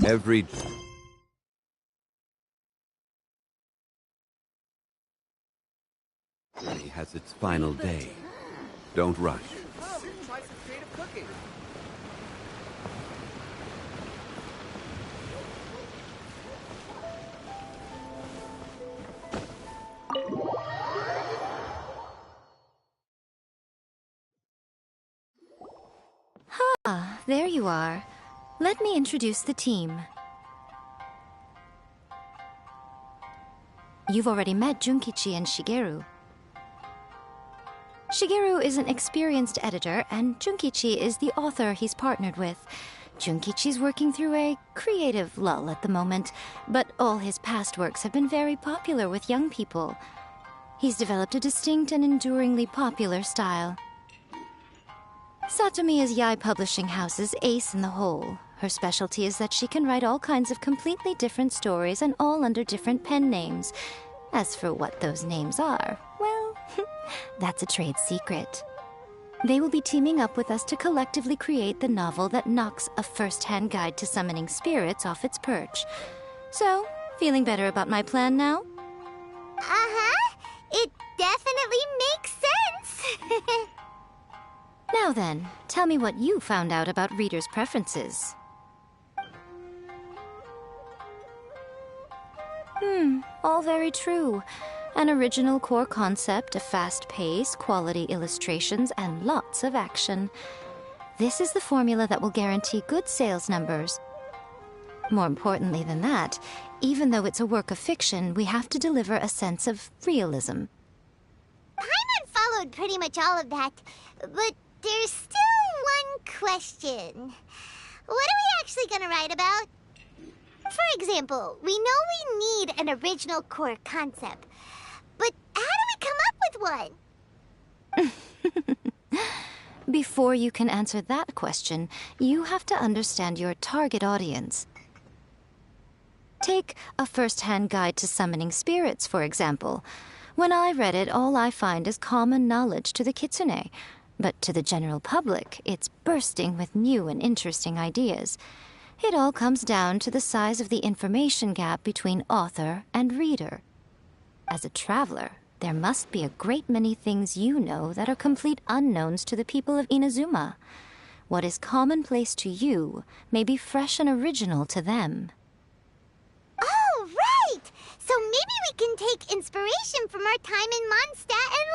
Every journey has its final day. Don't rush. Try some creative cooking. Ah, there you are. Let me introduce the team. You've already met Junkichi and Shigeru. Shigeru is an experienced editor, and Junkichi is the author he's partnered with. Junkichi's working through a creative lull at the moment, but all his past works have been very popular with young people. He's developed a distinct and enduringly popular style. Satomi is Yae Publishing House's ace in the hole. Her specialty is that she can write all kinds of completely different stories and all under different pen names. As for what those names are, well, that's a trade secret. They will be teaming up with us to collectively create the novel that knocks a first-hand guide to summoning spirits off its perch. So, feeling better about my plan now? Uh-huh. It definitely makes sense. Now then, tell me what you found out about readers' preferences. All very true. An original core concept, a fast pace, quality illustrations, and lots of action. This is the formula that will guarantee good sales numbers. More importantly than that, even though it's a work of fiction, we have to deliver a sense of realism. Paimon followed pretty much all of that, but there's still one question. What are we actually gonna write about? For example, we know we need an original core concept, but how do we come up with one? Before you can answer that question, you have to understand your target audience. Take a first-hand guide to summoning spirits, for example. When I read it, all I find is common knowledge to the kitsune. But to the general public, it's bursting with new and interesting ideas. It all comes down to the size of the information gap between author and reader. As a traveler, there must be a great many things you know that are complete unknowns to the people of Inazuma. What is commonplace to you may be fresh and original to them. Oh, right! So maybe we can take inspiration from our time in Mondstadt and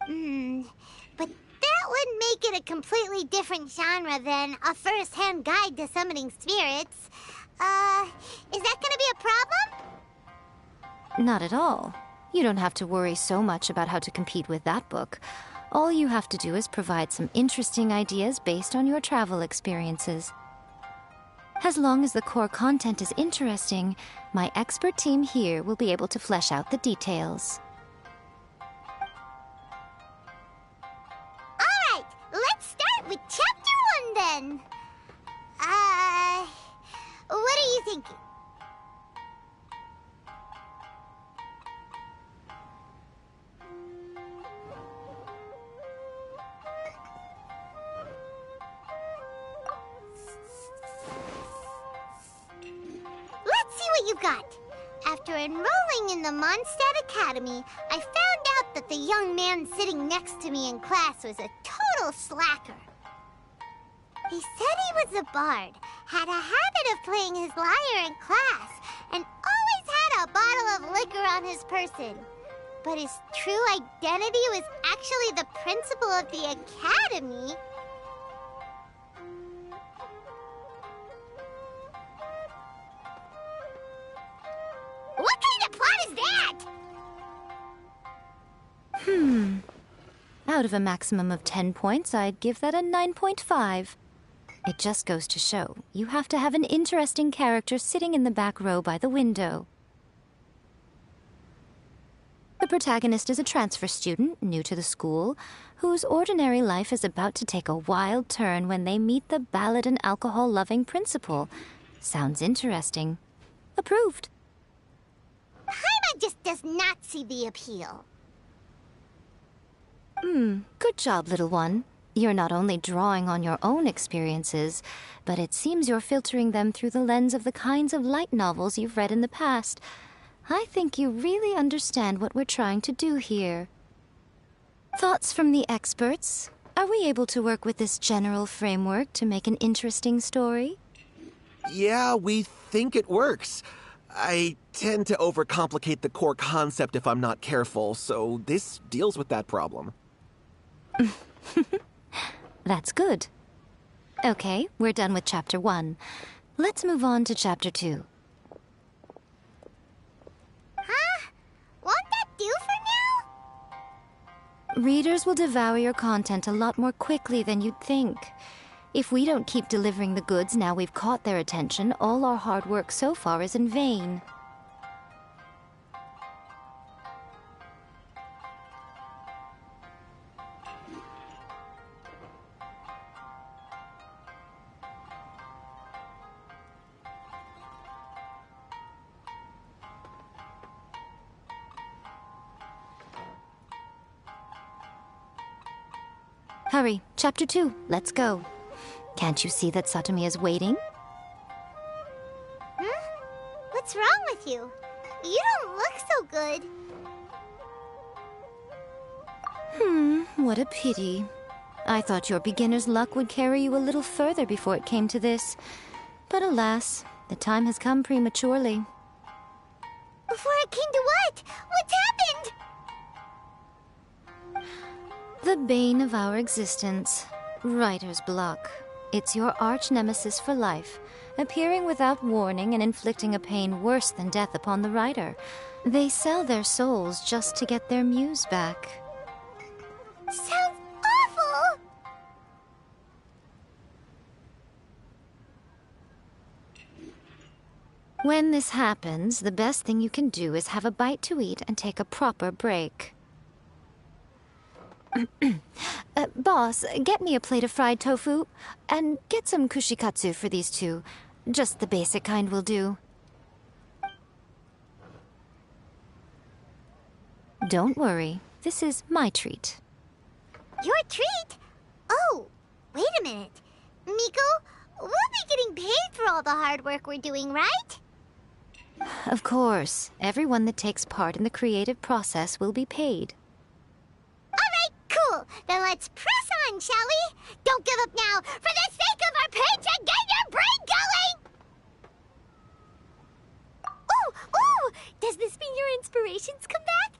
Liyue. But that would make it a completely different genre than a first-hand guide to summoning spirits. Is that gonna be a problem? Not at all. You don't have to worry so much about how to compete with that book. All you have to do is provide some interesting ideas based on your travel experiences. As long as the core content is interesting, my expert team here will be able to flesh out the details. Alright, let's start with Chapter 1 then. What are you thinking? Let's see what you've got. After enrolling in the Mondstadt Academy, I found out that the young man sitting next to me in class was a total slacker. He said he was a bard, had a habit of playing his lyre in class, and always had a bottle of liquor on his person. But his true identity was actually the principal of the academy. What kind of plot is that? Out of a maximum of 10 points, I'd give that a 9.5. It just goes to show, you have to have an interesting character sitting in the back row by the window. The protagonist is a transfer student, new to the school, whose ordinary life is about to take a wild turn when they meet the ballad and alcohol-loving principal. Sounds interesting. Approved. Paimon just does not see the appeal. Good job, little one. You're not only drawing on your own experiences, but it seems you're filtering them through the lens of the kinds of light novels you've read in the past. I think you really understand what we're trying to do here. Thoughts from the experts? Are we able to work with this general framework to make an interesting story? Yeah, we think it works. I tend to overcomplicate the core concept if I'm not careful, so this deals with that problem. That's good. Okay, we're done with Chapter 1. Let's move on to Chapter 2. Huh? Won't that do for now? Readers will devour your content a lot more quickly than you'd think. If we don't keep delivering the goods now we've caught their attention, all our hard work so far is in vain. Hurry, Chapter 2, let's go. Can't you see that Satomi is waiting? Huh? What's wrong with you? You don't look so good. What a pity. I thought your beginner's luck would carry you a little further before it came to this. But alas, the time has come prematurely. Before it came to what? What's happened? The bane of our existence, writer's block. It's your arch-nemesis for life, appearing without warning and inflicting a pain worse than death upon the writer. They sell their souls just to get their muse back. Sounds awful! When this happens, the best thing you can do is have a bite to eat and take a proper break. Boss, get me a plate of fried tofu, and get some kushikatsu for these two. Just the basic kind will do. Don't worry, this is my treat. Your treat? Oh, wait a minute. Miko, we'll be getting paid for all the hard work we're doing, right? Of course, everyone that takes part in the creative process will be paid. Cool. Then let's press on, shall we? Don't give up now. For the sake of our paycheck, get your brain going! Ooh, ooh! Does this mean your inspirations come back?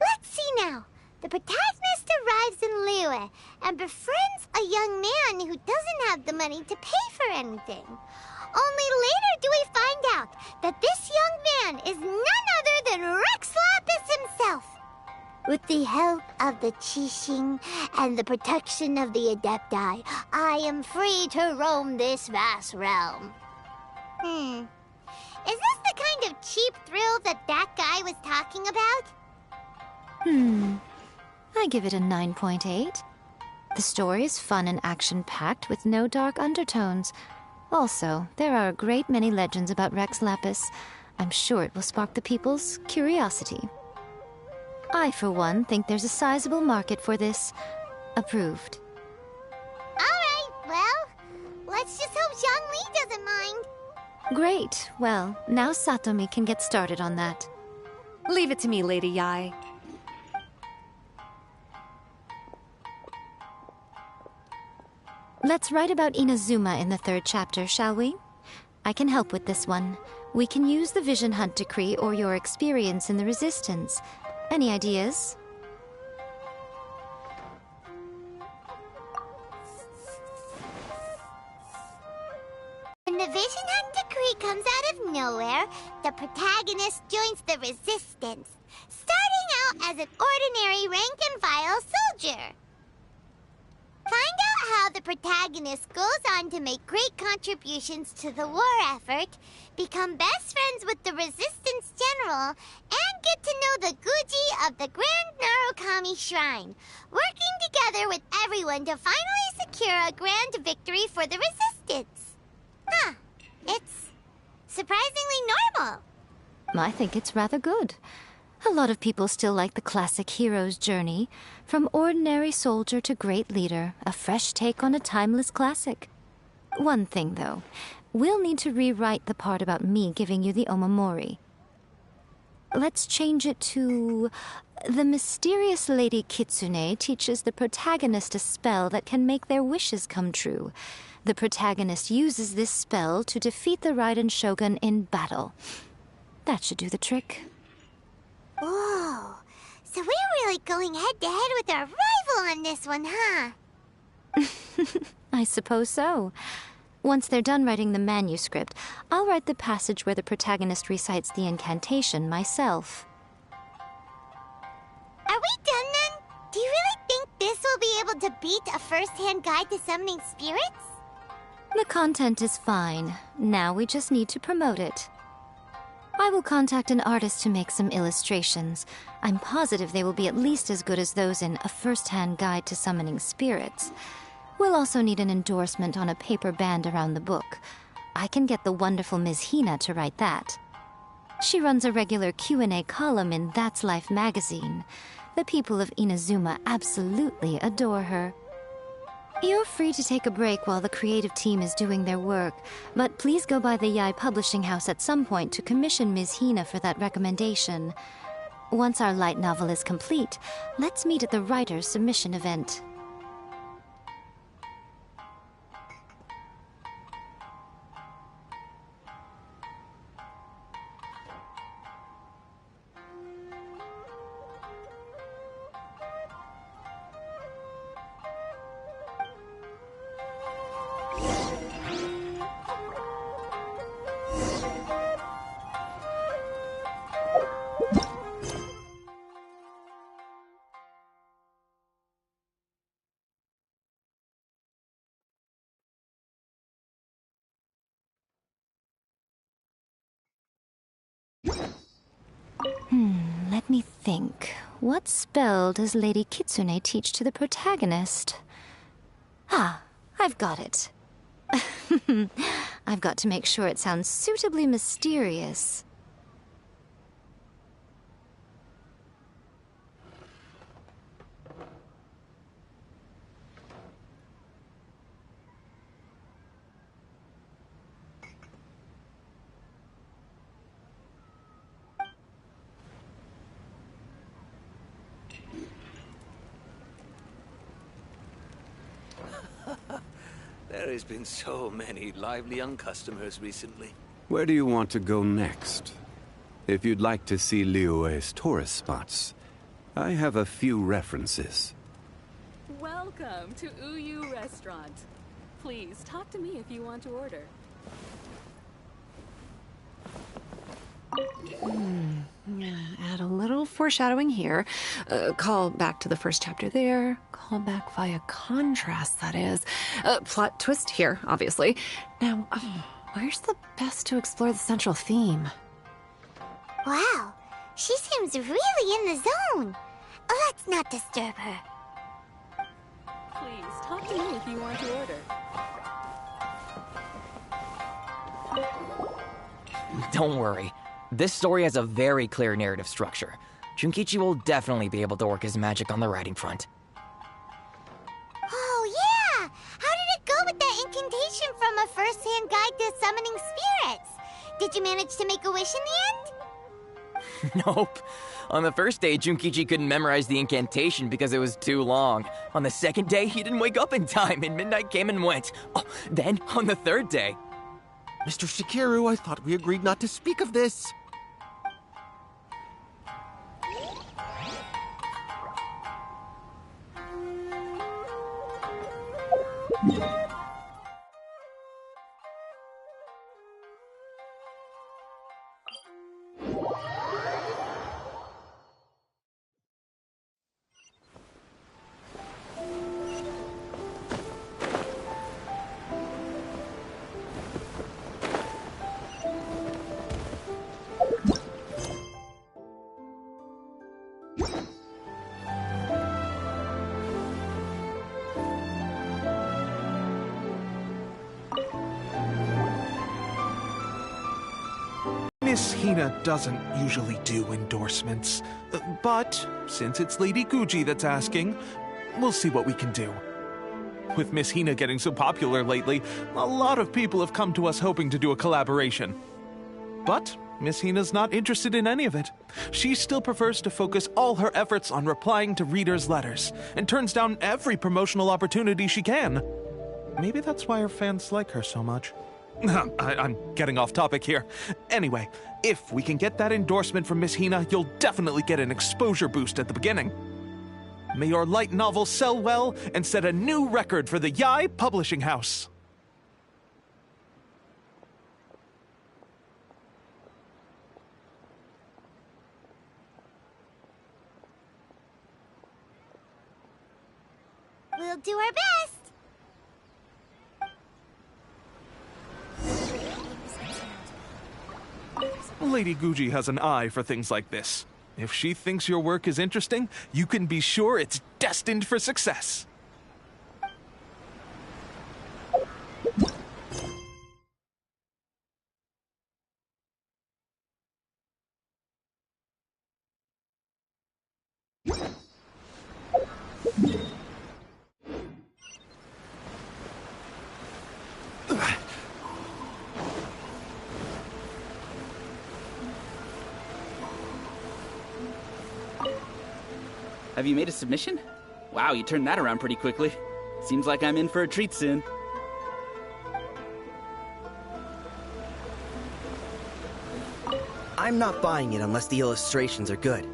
Let's see now. The protagonist arrives in Liyue and befriends a young man who doesn't have the money to pay for anything. Only later do we find out that this young man is none other than Rex Lapis himself. With the help of the Qixing and the protection of the Adepti, I am free to roam this vast realm. Is this the kind of cheap thrill that guy was talking about? I give it a 9.8. The story is fun and action-packed with no dark undertones. Also, there are a great many legends about Rex Lapis. I'm sure it will spark the people's curiosity. I, for one, think there's a sizable market for this. Approved. All right, well, let's just hope Zhongli doesn't mind. Great. Well, now Satomi can get started on that. Leave it to me, Lady Yae. Let's write about Inazuma in the 3rd chapter, shall we? I can help with this one. We can use the Vision Hunt Decree or your experience in the Resistance. Any ideas? When the Vision Hunt Decree comes out of nowhere, the protagonist joins the Resistance, starting out as an ordinary rank-and-file soldier. Find out how the protagonist goes on to make great contributions to the war effort, become best friends with the Resistance General, and get to know the Guji of the Grand Narukami Shrine, working together with everyone to finally secure a grand victory for the Resistance. Huh. It's surprisingly normal. I think it's rather good. A lot of people still like the classic hero's journey, from ordinary soldier to great leader, a fresh take on a timeless classic. One thing, though. We'll need to rewrite the part about me giving you the omamori. Let's change it to... The mysterious Lady Kitsune teaches the protagonist a spell that can make their wishes come true. The protagonist uses this spell to defeat the Raiden Shogun in battle. That should do the trick. Whoa. So we're really going head-to-head with our rival on this one, huh? I suppose so. Once they're done writing the manuscript, I'll write the passage where the protagonist recites the incantation myself. Are we done then? Do you really think this will be able to beat a first-hand guide to summoning spirits? The content is fine. Now we just need to promote it. I will contact an artist to make some illustrations. I'm positive they will be at least as good as those in A First-Hand Guide to Summoning Spirits. We'll also need an endorsement on a paper band around the book. I can get the wonderful Ms. Hina to write that. She runs a regular Q&A column in That's Life magazine. The people of Inazuma absolutely adore her. You're free to take a break while the creative team is doing their work, but please go by the Yai Publishing House at some point to commission Ms. Hina for that recommendation. Once our light novel is complete, let's meet at the writer's submission event. Let me think. What spell does Lady Kitsune teach to the protagonist? Ah, I've got it. I've got to make sure it sounds suitably mysterious. There has been so many lively young customers recently. Where do you want to go next? If you'd like to see Liyue's tourist spots, I have a few references. Welcome to Uyu Restaurant. Please talk to me if you want to order. Add a little foreshadowing here. Call back to the first chapter there. Call back via contrast, that is. Plot twist here, obviously. Now, where's the best to explore the central theme? Wow, she seems really in the zone. Let's not disturb her. Please talk to me if you want to order. Don't worry. This story has a very clear narrative structure. Junkichi will definitely be able to work his magic on the writing front. Oh, yeah! How did it go with that incantation from A First-Hand Guide to Summoning Spirits? Did you manage to make a wish in the end? Nope. On the first day, Junkichi couldn't memorize the incantation because it was too long. On the second day, he didn't wake up in time and midnight came and went. Oh, then, on the third day... Mr. Shikiru, I thought we agreed not to speak of this. Miss Hina doesn't usually do endorsements, but since it's Lady Guji that's asking, we'll see what we can do. With Miss Hina getting so popular lately, a lot of people have come to us hoping to do a collaboration. But Miss Hina's not interested in any of it. She still prefers to focus all her efforts on replying to readers' letters, and turns down every promotional opportunity she can. Maybe that's why her fans like her so much. I'm getting off topic here. Anyway, if we can get that endorsement from Miss Hina, you'll definitely get an exposure boost at the beginning. May your light novel sell well and set a new record for the Yai Publishing House. We'll do our best. Lady Guji has an eye for things like this. If she thinks your work is interesting, you can be sure it's destined for success. Have you made a submission? Wow, you turned that around pretty quickly. Seems like I'm in for a treat soon. I'm not buying it unless the illustrations are good.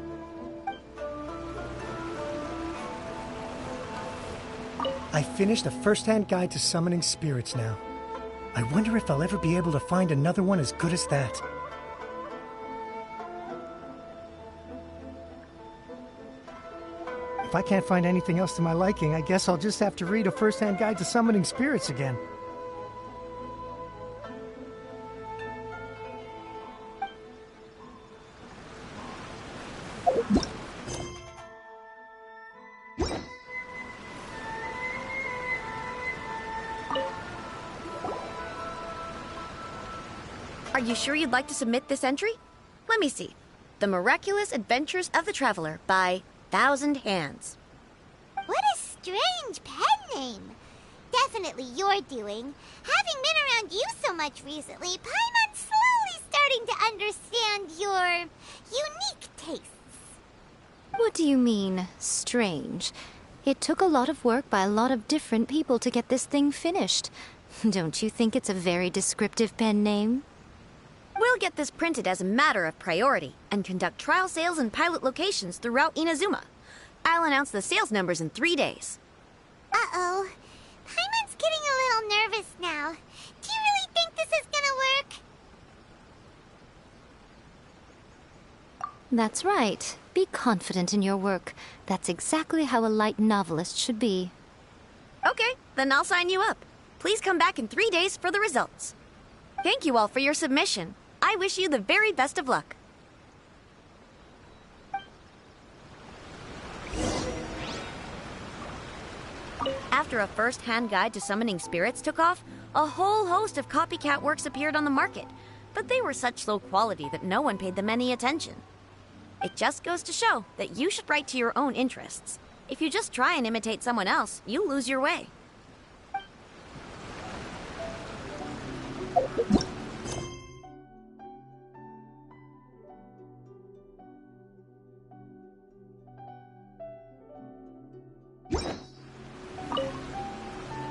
I finished a first-hand guide to summoning spirits now. I wonder if I'll ever be able to find another one as good as that. If I can't find anything else to my liking, I guess I'll just have to read a first-hand guide to summoning spirits again. Are you sure you'd like to submit this entry? Let me see. The Miraculous Adventures of the Traveler by Thousand Hands. What a strange pen name. Definitely your doing. Having been around you so much recently, Paimon's slowly starting to understand your unique tastes. What do you mean, strange? It took a lot of work by a lot of different people to get this thing finished. Don't you think it's a very descriptive pen name? We'll get this printed as a matter of priority and conduct trial sales in pilot locations throughout Inazuma. I'll announce the sales numbers in 3 days. Uh-oh. Paimon's getting a little nervous now. Do you really think this is gonna work? That's right. Be confident in your work. That's exactly how a light novelist should be. Okay, then I'll sign you up. Please come back in 3 days for the results. Thank you all for your submission. I wish you the very best of luck. After a first-hand guide to summoning spirits took off, a whole host of copycat works appeared on the market, but they were such low quality that no one paid them any attention. It just goes to show that you should write to your own interests. If you just try and imitate someone else, you'll lose your way.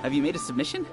Have you made a submission?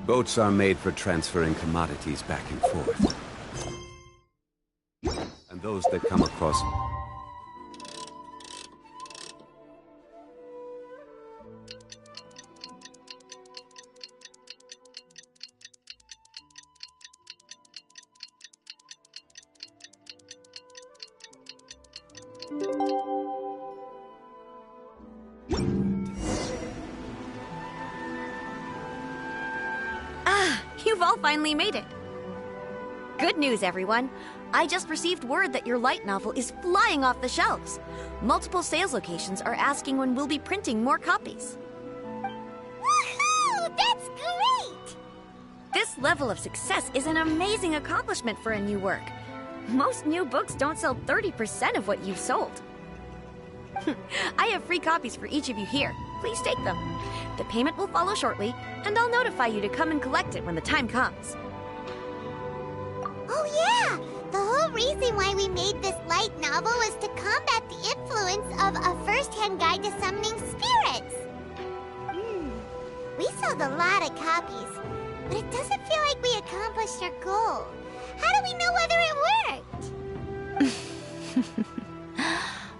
Boats are made for transferring commodities back and forth. And those those that come across... You've all finally made it. Good news, everyone. I just received word that your light novel is flying off the shelves. Multiple sales locations are asking when we'll be printing more copies. Woohoo! That's great! This level of success is an amazing accomplishment for a new work. Most new books don't sell 30% of what you've sold. I have free copies for each of you here. Please take them. The payment will follow shortly, and I'll notify you to come and collect it when the time comes. Oh yeah! The whole reason why we made this light novel was to combat the influence of a first-hand guide to summoning spirits. We sold a lot of copies, but it doesn't feel like we accomplished our goal. How do we know whether it worked?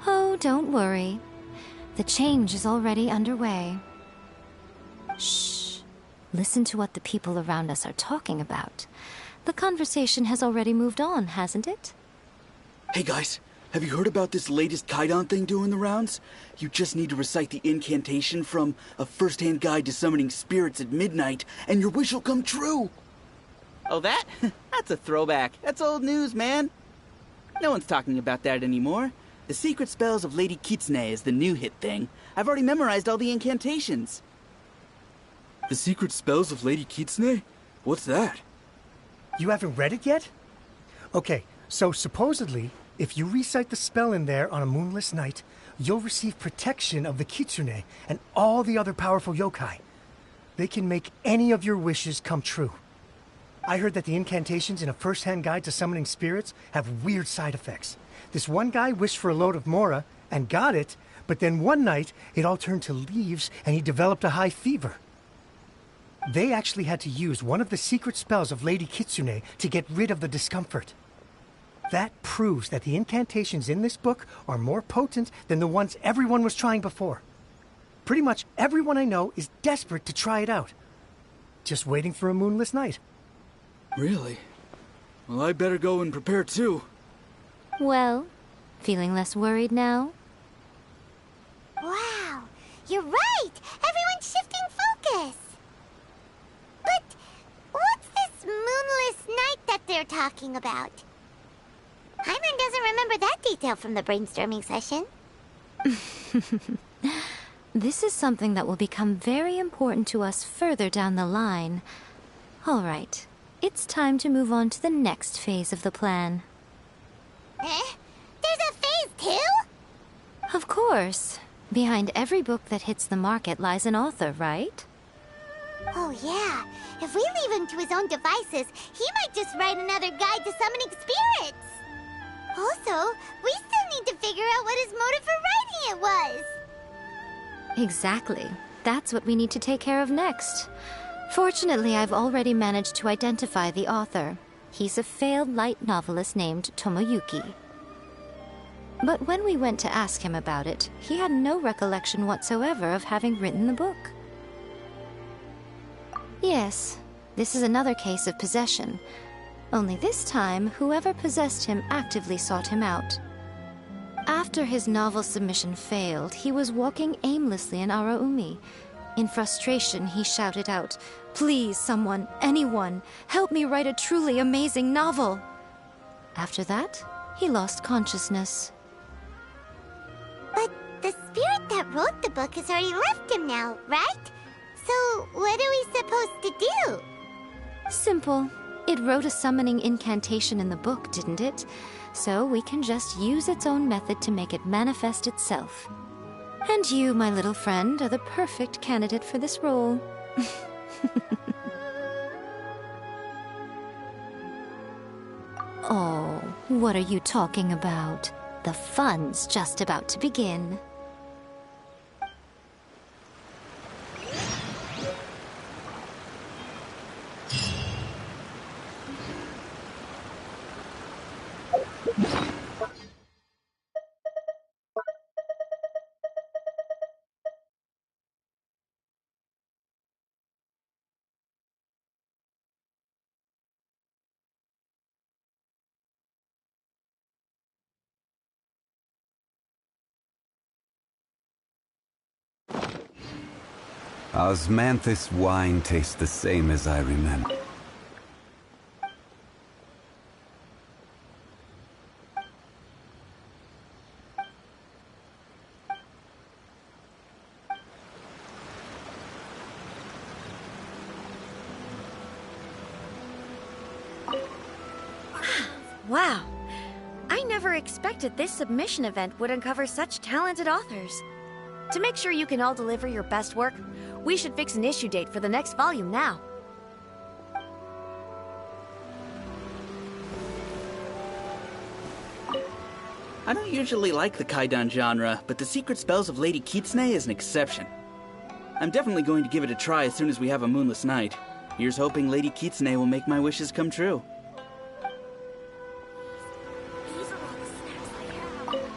Oh, don't worry. The change is already underway. Shh. Listen to what the people around us are talking about. The conversation has already moved on, hasn't it? Hey guys, have you heard about this latest Kaidan thing doing the rounds? You just need to recite the incantation from A First-Hand Guide to Summoning Spirits at Midnight, and your wish will come true! Oh, that? That's a throwback. That's old news, man. No one's talking about that anymore. The Secret Spells of Lady Kitsune is the new hit thing. I've already memorized all the incantations. The Secret Spells of Lady Kitsune? What's that? You haven't read it yet? Okay, so supposedly, if you recite the spell in there on a moonless night, you'll receive protection of the Kitsune and all the other powerful yokai. They can make any of your wishes come true. I heard that the incantations in A First-Hand Guide to Summoning Spirits have weird side effects. This one guy wished for a load of mora and got it, but then one night it all turned to leaves and he developed a high fever. They actually had to use one of the secret spells of Lady Kitsune to get rid of the discomfort. That proves that the incantations in this book are more potent than the ones everyone was trying before. Pretty much everyone I know is desperate to try it out. Just waiting for a moonless night. Really? Well, I better go and prepare too. Well, feeling less worried now? Wow, you're right! Everyone's shifting focus! But what's this moonless night that they're talking about? Hyman doesn't remember that detail from the brainstorming session. This is something that will become very important to us further down the line. All right, it's time to move on to the next phase of the plan. There's a phase 2? Of course. Behind every book that hits the market lies an author, right? Oh yeah, if we leave him to his own devices, he might just write another guide to summoning spirits. Also, we still need to figure out what his motive for writing it was. Exactly. That's what we need to take care of next. Fortunately, I've already managed to identify the author. He's a failed light novelist named Tomoyuki. But when we went to ask him about it, he had no recollection whatsoever of having written the book. Yes, this is another case of possession. Only this time, whoever possessed him actively sought him out. After his novel submission failed, he was walking aimlessly in Araumi. In frustration, he shouted out, "Please, someone, anyone, help me write a truly amazing novel!" After that, he lost consciousness. But the spirit that wrote the book has already left him now, right? So what are we supposed to do? Simple. It wrote a summoning incantation in the book, didn't it? So we can just use its own method to make it manifest itself. And you, my little friend, are the perfect candidate for this role. Oh, what are you talking about? The fun's just about to begin. Osmanthus wine tastes the same as I remember. Wow. I never expected this submission event would uncover such talented authors. To make sure you can all deliver your best work, we should fix an issue date for the next volume now. I don't usually like the Kaidan genre, but the Secret Spells of Lady Kitsune is an exception. I'm definitely going to give it a try as soon as we have a moonless night. Here's hoping Lady Kitsune will make my wishes come true.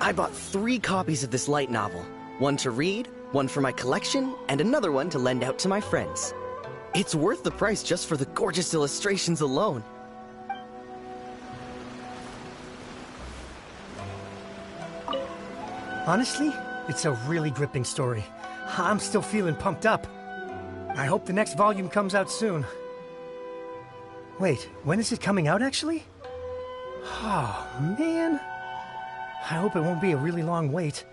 I bought 3 copies of this light novel. One to read, one for my collection, and another one to lend out to my friends. It's worth the price just for the gorgeous illustrations alone. Honestly, it's a really gripping story. I'm still feeling pumped up. I hope the next volume comes out soon. Wait, when is it coming out actually? Oh, man. I hope it won't be a really long wait.